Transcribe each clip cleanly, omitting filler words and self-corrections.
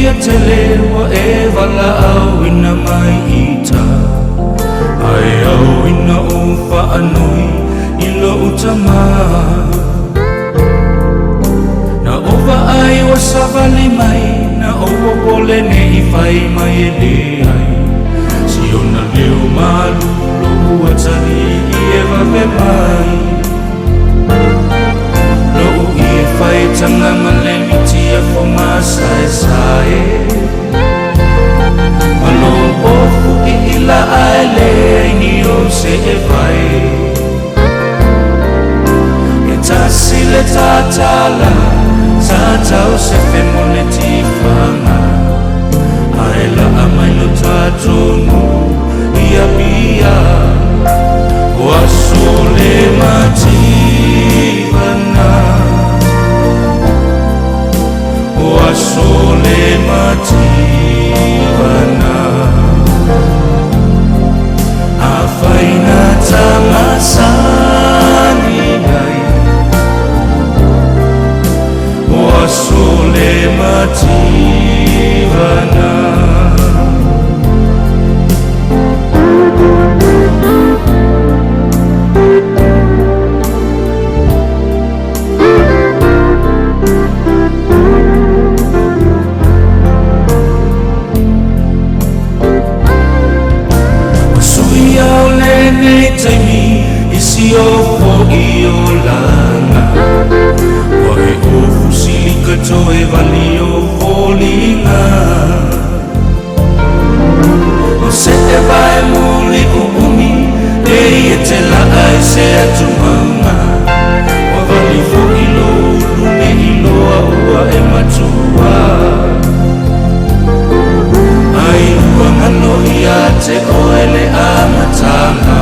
ia telewa e wala au ina mai ita ai au ina ufa anui ilo utama na ova ai wa savali mai na ova pole ne I fai mai e le ai si ona leo malu lo uatari I e vave mai lo I e fai tanga malemi tia fo masai sai malo ofu I ila ai le ni o se e vai e tasi le tatala tatau se femone tifanga ai la amai lo tatonu ia bia wasole mativana wasole mativana afaina tamasani ai wasole mativana isi ofo I o langa wa e ofu silika to e vali o folinga o se e vai muli o umi e te la ai se atumanga wa vali fo ilo lune ilo ua e matua ai ua ngano ia te oele a matanga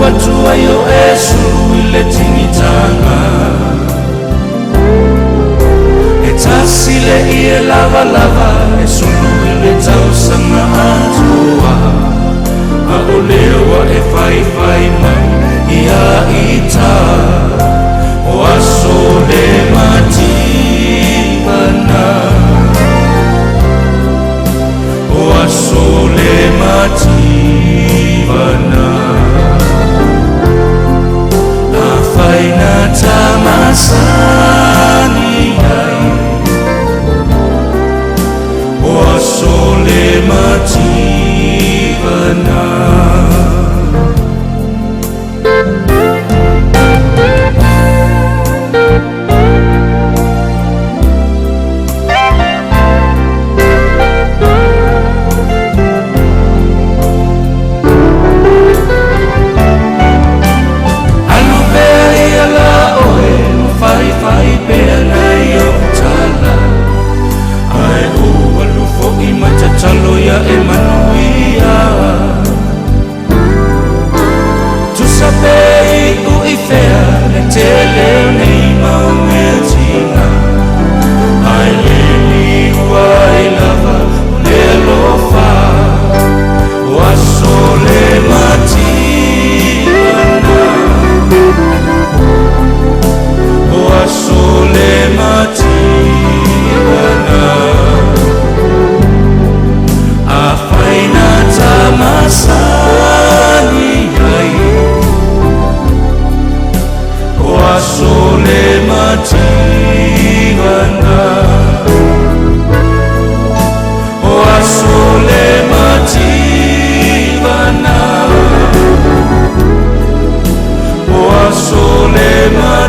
Watua yo esu ile tinitanga etasile ie lava lava esu ile tausanga atua aolewa e fai fai mai ia ita wasole mativana wasole mativana Faina tamasani ai wasole mativana Taloya Emanuia tu sapei u ifea le tele nei maumetina ai leli uai lava le lofa wasole mativana wasole mativana afaina tamasani ai wasole mativana wasole mativana wasole mativana